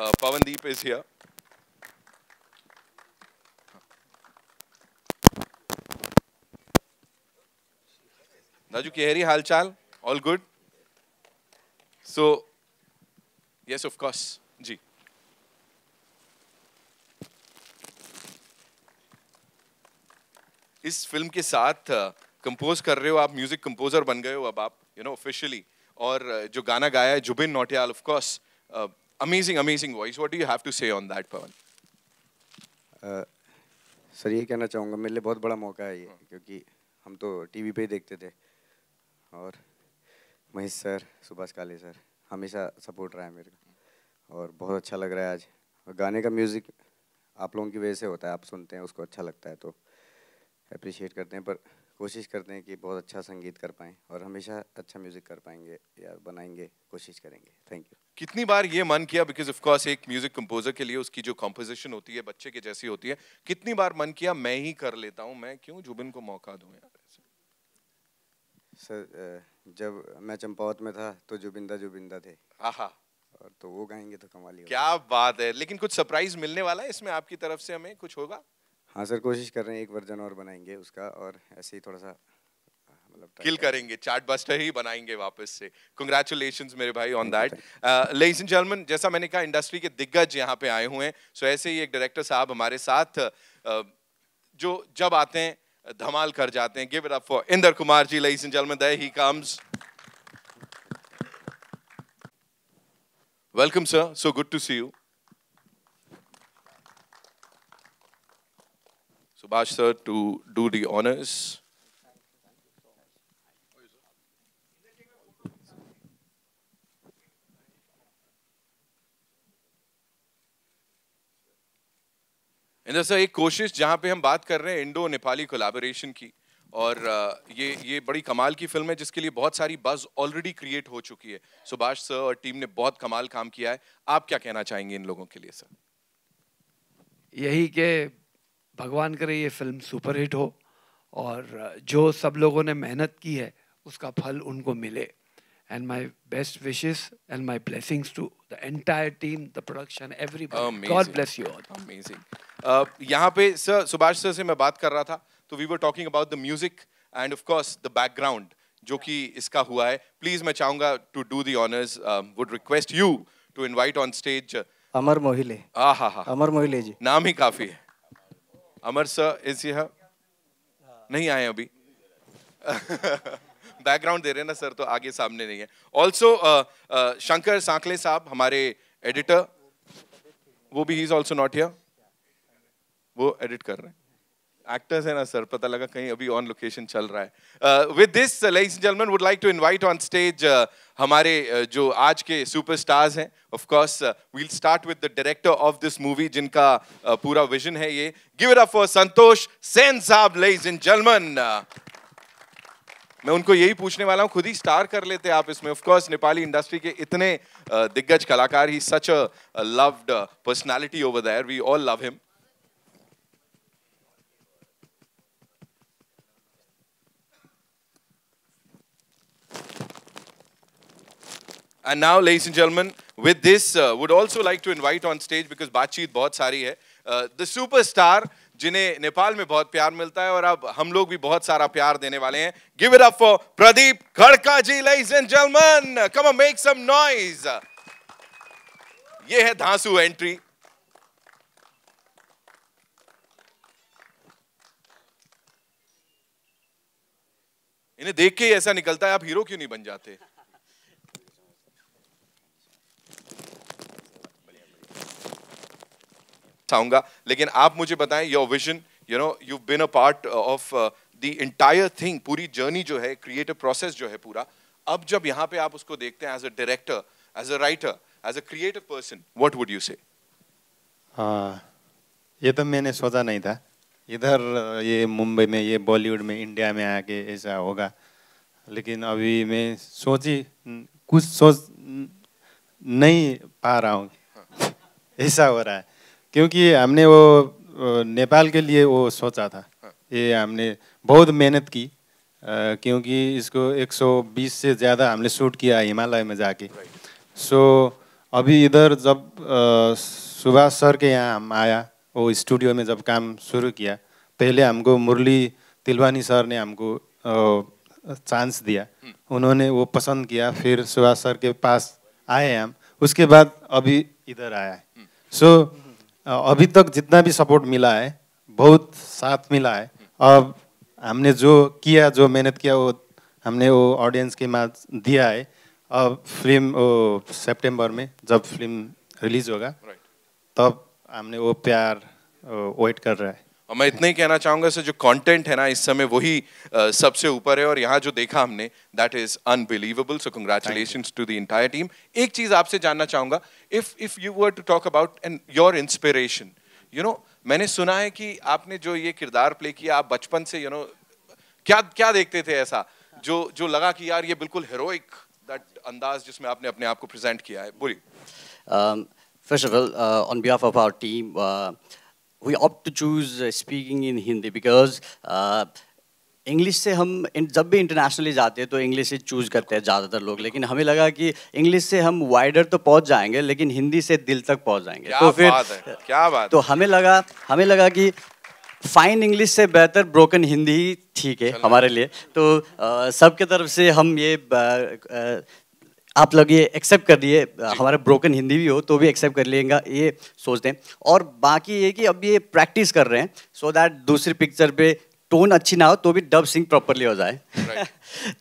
Pavandeep is here. Raju Kehri, हाल चाल? All good? So, yes, of course. जी. इस film के साथ कंपोज कर रहे हो आप, म्यूजिक कंपोजर बन गए हो अब आप, ऑफिशियली. और जो गाना गाया है Jubin Nautiyal, of course, amazing amazing voice. What do you have to say on that, Pawan? Sir ये कहना चाहूँगा, मेरे लिए बहुत बड़ा मौका है ये, क्योंकि हम तो टीवी पे ही देखते थे और महेश सर, सुभाष काले सर हमेशा सपोर्ट रहा है मेरे को और बहुत अच्छा लग रहा है आज. और गाने का म्यूज़िक आप लोगों की वजह से होता है, आप सुनते हैं उसको अच्छा लगता है तो अप्रिशिएट करते हैं, पर कोशिश करते हैं कि बहुत अच्छा संगीत कर पाएँ और हमेशा अच्छा म्यूज़िक कर पाएंगे या बनाएंगे, कोशिश करेंगे. Thank you. कितनी बार ये मन किया, बिकॉज ऑफ कोर्स एक म्यूजिक कंपोजर के लिए उसकी जो कंपोजिशन होती है बच्चे के जैसी होती है, कितनी बार मन किया मैं ही कर लेता हूँ, मैं क्यों जुबिन को मौका दूं यार? सर जब मैं चंपावत में था तो जुबिंदा जुबिंदा थे. आहा, और तो वो गाएंगे तो कमाल ही होगा. क्या बात है. लेकिन कुछ सरप्राइज मिलने वाला है इसमें आपकी तरफ से, हमें कुछ होगा? हाँ सर, कोशिश कर रहे हैं, एक वर्जन और बनाएंगे उसका और ऐसे ही थोड़ा सा मतलब किल करेंगे, चार्ट बस्टर ही बनाएंगे वापस से. कांग्रेचुलेशंस मेरे भाई on that. Ladies and gentleman, जैसा मैंने कहा इंडस्ट्री के दिग्गज यहाँ पे आए हुए हैं, सो ऐसे ही एक डायरेक्टर साहब हमारे साथ जो जब आते हैं धमाल कर जाते हैं. Give it up for Inder Kumar ji, ladies and gentleman, there he comes. Welcome sir, so good to see you. Subhash sir to do the honors. Inder sir, एक कोशिश जहां पे हम बात कर रहे हैं इंडो नेपाली कोलैबोरेशन की, और ये बड़ी कमाल की फिल्म है जिसके लिए बहुत सारी बज़ ऑलरेडी क्रिएट हो चुकी है. सुभाष सर और टीम ने बहुत कमाल काम किया है. आप क्या कहना चाहेंगे इन लोगों के लिए सर? यही कि भगवान करे ये फिल्म सुपरहिट हो और जो सब लोगों ने मेहनत की है उसका फल उनको मिले. And my best wishes and my blessings to the entire team, the production, everybody. God bless you all. Amazing. यहाँ पे सर, सुभाष सर से मैं बात कर रहा था तो we were talking about the music and of course the background जो कि इसका हुआ है. प्लीज मैं चाहूंगा to do the honours, would request you to invite on stage Amar Mohile. हा, अमर मोहिले जी, नाम ही काफी है. Amar sir is here? नहीं आए अभी. बैकग्राउंड दे रहे हैं ना सर, तो आगे सामने नहीं है. ऑल्सो शंकर सांकले साहब हमारे एडिटर, वो भी he is also not here. वो एडिट कर रहे हैं. एक्टर्स है ना सर, पता लगा कहीं अभी ऑन लोकेशन चल रहा है. With this ladies and gentleman, would like to invite on stage हमारे जो आज के सुपरस्टार्स हैं. Of course we'll start with the director of this movie जिनका पूरा विजन है ये. Give it up for Santosh Sen sahab, ladies and gentleman. मैं उनको यही पूछने वाला हूं, खुद ही स्टार कर लेते आप इसमें. ऑफ कोर्स नेपाली इंडस्ट्री के इतने दिग्गज कलाकार, he such a loved personality over there, we all love him. And now, ladies and gentlemen, with this, would also like to invite on stage, because बातचीत बहुत सारी है, the superstar जिन्हें नेपाल में बहुत प्यार मिलता है और अब हम लोग भी बहुत सारा प्यार देने वाले हैं. Give it up for Pradeep खड़का ji, ladies and gentlemen. Come on, make some noise. ये है धांसू एंट्री. इन्हें देख के ही ऐसा निकलता है आप हीरो क्यों नहीं बन जाते. चाहूंगा, लेकिन आप मुझे बताएं your vision. you've been a part of the entire thing, पूरी जर्नी जो है, क्रिएटिव प्रोसेस जो है पूरा. अब जब यहाँ पे आप उसको देखते हैं as a director, as a writer, as a creative person, what would you say? ये तो मैंने सोचा नहीं था इधर, ये मुंबई में, ये बॉलीवुड में, इंडिया में आके ऐसा होगा. लेकिन अभी मैं कुछ सोच नहीं पा रहा हूँ. ऐसा हो रहा है क्योंकि हमने वो नेपाल के लिए वो सोचा था. ये हमने बहुत मेहनत की, क्योंकि इसको 120 से ज़्यादा हमने शूट किया हिमालय में जाके. सो अभी इधर जब सुभाष सर के यहाँ हम आया, वो स्टूडियो में जब काम शुरू किया, पहले हमको मुरली तिलवानी सर ने हमको चांस दिया, उन्होंने वो पसंद किया, फिर सुभाष सर के पास आए हम, उसके बाद अभी इधर आया है। सो अभी तक जितना भी सपोर्ट मिला है, बहुत साथ मिला है। अब हमने जो किया, जो मेहनत किया, वो हमने वो ऑडियंस के माज दिया है। अब फिल्म सितंबर में जब फिल्म रिलीज होगा, तब हमने वो प्यार वेट कर रहा है। और मैं इतना ही कहना चाहूंगा सर, जो कंटेंट है ना इस समय वही सबसे ऊपर है, और यहाँ जो देखा हमने that is unbelievable. So congratulations to the entire team. एक चीज आपसे जानना चाहूंगा, if you were to talk about and your inspiration, you know, मैंने सुना है कि आपने जो ये किरदार प्ले किया, आप बचपन से क्या क्या देखते थे ऐसा जो लगा कि यार ये बिल्कुल हीरोइक दैट अंदाज जिसमें आपने अपने आप को प्रेजेंट किया है? बोलिए। First of all, on behalf of our team, we opt to choose speaking in Hindi because English से हम जब भी इंटरनेशनली जाते हैं तो इंग्लिश से चूज़ करते हैं ज़्यादातर लोग, लेकिन हमें लगा कि इंग्लिश से हम वाइडर तो पहुंच जाएंगे लेकिन हिंदी से दिल तक पहुंच जाएंगे। तो फिर क्या बात तो हमें लगा कि फाइन इंग्लिश से बेहतर ब्रोकन हिंदी ही ठीक है हमारे लिए। तो सबके तरफ से हम ये आप लोग ये एक्सेप्ट कर दिए, हमारा ब्रोकन हिंदी भी हो तो भी एक्सेप्ट कर लेगा, ये सोचते हैं। और बाकी ये कि अब ये प्रैक्टिस कर रहे हैं सो दैट दूसरी पिक्चर पे टोन अच्छी ना हो तो भी डब सिंग प्रॉपरली हो जाए।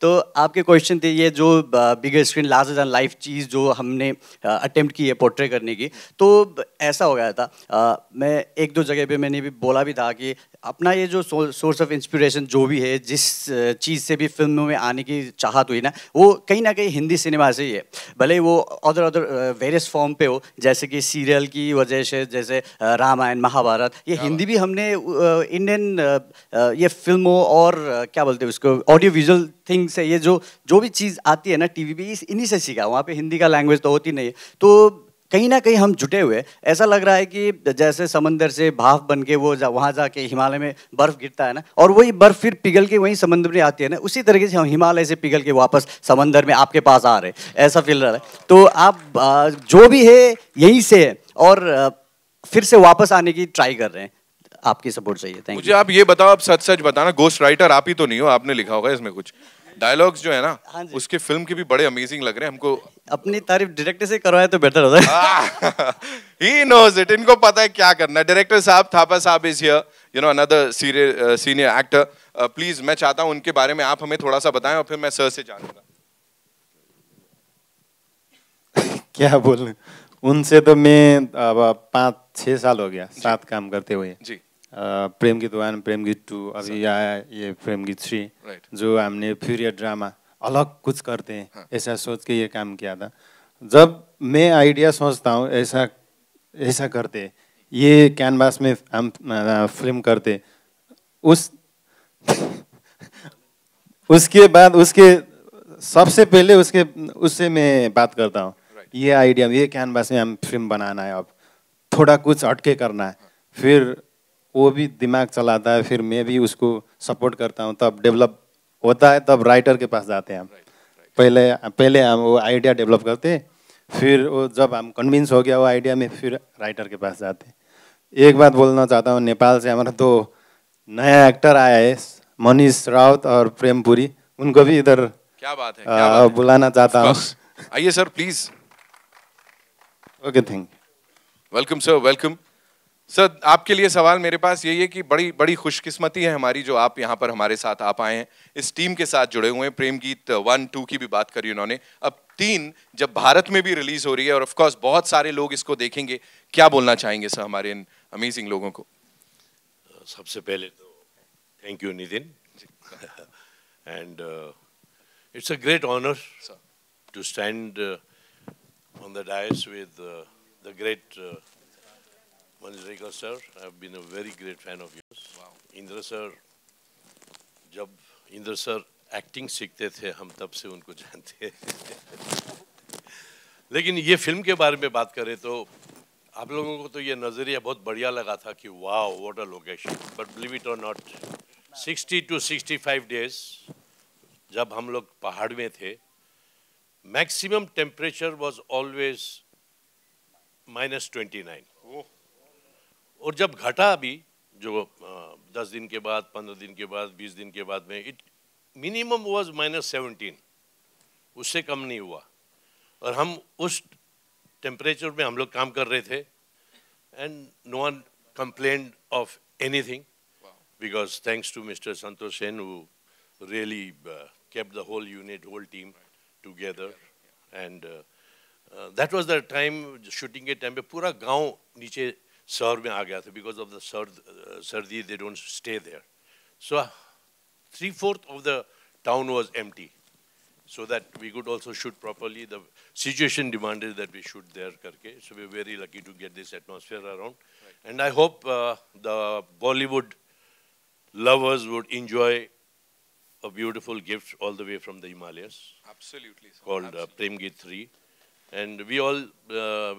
तो आपके क्वेश्चन थे ये जो बिगर स्क्रीन लार्जर दैन लाइफ चीज़ जो हमने अटेम्प्ट की है पोर्ट्रे करने की, तो ऐसा हो गया था। मैं एक दो जगह पे मैंने भी बोला भी था कि अपना ये जो सोर्स ऑफ इंस्पिरेशन जो भी है, जिस चीज़ से भी फिल्मों में आने की चाहत हुई ना, वो कहीं ना कहीं हिंदी सिनेमा से ही है। भले वो अदर वेरियस फॉर्म पे हो, जैसे कि सीरियल की वजह से, जैसे रामायण महाभारत, ये हिंदी भी हमने इंडियन ये फिल्मों और क्या बोलते हैं उसको ऑडियो विजुअल थिंग्स है, ये जो भी चीज़ आती है ना टीवी पे, इन्हीं से सीखा। वहाँ पे हिंदी का लैंग्वेज तो होती नहीं है, तो कहीं ना कहीं हम जुटे हुए। ऐसा लग रहा है कि जैसे समंदर से भाप बन के वो वहाँ जाके हिमालय में बर्फ़ गिरता है ना, और वही बर्फ़ फिर पिघल के वहीं समंदर में आती है ना, उसी तरीके से हम हिमालय से पिघल के वापस समंदर में आपके पास आ रहे, ऐसा फील रहा है। तो आप जो भी है यहीं से है और फिर से वापस आने की ट्राई कर रहे हैं, आपकी सपोर्ट चाहिए। Thank you. मुझे आप ये बताओ, आप सच सच बताना, गोस्ट राइटर आप ही तो नहीं हो? आपने लिखा होगा इसमें कुछ डायलॉग्स जो है ना, उसके फिल्म के भी बड़े अमेजिंग लग रहे हैं हमको। अपनी तारीफ डायरेक्टर से करवाए तो बेटर होता है। He knows it, इनको पता है क्या करना है। डायरेक्टर साहब, थापा साहब is here, you know, another senior actor. Please मैं चाहता हूँ उनके बारे में आप हमें थोड़ा सा बताएं और फिर मैं सर से जानूंगा। क्या बोलूं, उनसे तो मैं अब 5-6 साल हो गया साथ काम करते हुए जी। प्रेम गीत 1, प्रेम गीत 2, अभी आया ये प्रेम गीत 3, जो हमने पीरियड ड्रामा अलग कुछ करते हैं ऐसा सोच के ये काम किया था। जब मैं आइडिया सोचता हूँ ऐसा करते, ये कैनवास में हम फिल्म करते, उसके बाद उसके सबसे पहले उससे मैं बात करता हूँ, ये आइडिया, ये कैनवास में हम फिल्म बनाना है, अब थोड़ा कुछ हटके करना है, फिर वो भी दिमाग चलाता है, फिर मैं भी उसको सपोर्ट करता हूँ, तब डेवलप होता है, तब राइटर के पास जाते हैं हम। पहले हम वो आइडिया डेवलप करते, फिर वो जब हम कन्विंस हो गया वो आइडिया में, फिर राइटर के पास जाते। एक बात बोलना चाहता हूँ, नेपाल से हमारा 2 नया एक्टर आया है, मनीष राउत और प्रेम पुरी, उनको भी इधर क्या बात है, बुलाना चाहता हूँ। आइए sir please. Okay, thank you. Welcome sir, welcome sir. आपके लिए सवाल मेरे पास यही है कि बड़ी बड़ी खुशकिस्मती है हमारी जो आप यहाँ पर हमारे साथ आ पाए हैं, इस टीम के साथ जुड़े हुए हैं। प्रेम गीत 1, 2 की भी बात करी उन्होंने, अब 3 जब भारत में भी रिलीज हो रही है और ऑफ कोर्स बहुत सारे लोग इसको देखेंगे, क्या बोलना चाहेंगे सर हमारे इन अमेजिंग लोगों को? सबसे पहले तो thank you Nitin, and it's a great honour to stand on the dais with the great Manjrekar sir. I have been a very great fan of yours. Wow. Indra sir, जब इंद्र सर एक्टिंग सीखते थे हम तब से उनको जानते हैं। लेकिन ये फिल्म के बारे में बात करें तो आप लोगों को तो ये नज़रिया बहुत बढ़िया लगा था कि wow what a location, but believe it और नॉट 60 to 65 days जब हम लोग पहाड़ में थे, मैक्सिमम टेम्परेचर वाज ऑलवेज -29. और जब घटा अभी जो 10 दिन के बाद, 15 दिन के बाद, 20 दिन के बाद में, इट मिनिमम वाज -17. उससे कम नहीं हुआ. और हम उस टेम्परेचर में हम लोग काम कर रहे थे, and no one complained of anything, because thanks to mister Santosh Sen who really kept the whole unit, whole team together. And that was the time, shooting के time पे पूरा गांव नीचे शहर में आ गया था, because of the सर्दी, they don't stay there. So 3/4 of the town was empty, so that we could also shoot properly. The situation demanded that we shoot there करके. So we were very lucky to get this atmosphere around. And I hope the Bollywood lovers would enjoy a beautiful gift all the way from the Himalayas. Absolutely. Sir. Called Prem Geet 3. And we all,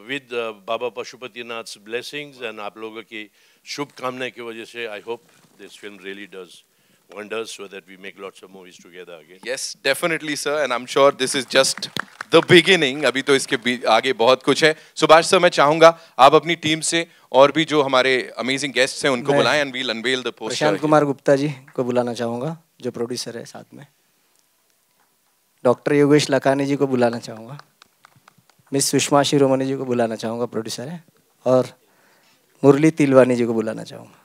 with Baba Pashupati Nath's blessings and आप लोगों की शुभ कामना की वजह से, I hope this film really does wonders, so that we make lots of movies together again. Yes, definitely, sir. And I'm sure this is just the beginning. अभी तो इसके आगे बहुत कुछ है. सुभाष सर, मैं चाहूँगा आप अपनी टीम से और भी जो हमारे अमेजिंग गेस्ट्स हैं उनको बुलाएं, and we'll unveil the poster. Prashant Kumar Gupta ji को बुलाना चाहूँगा, जो प्रोड्यूसर है साथ में. डॉक्टर योगेश लखानी जी को बुलाना चाहूँगा. मिस सुषमा शिरोमणि जी को बुलाना चाहूँगा, प्रोड्यूसर है. और मुरली तिलवानी जी को बुलाना चाहूँगा.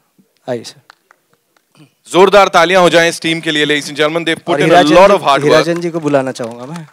आइए सर. जोरदार तालियां हो जाएं इस टीम के लिए. Ladies and gentlemen, they've put in a lot of hard work. हिराजन जी को बुलाना चाहूँगा मैं.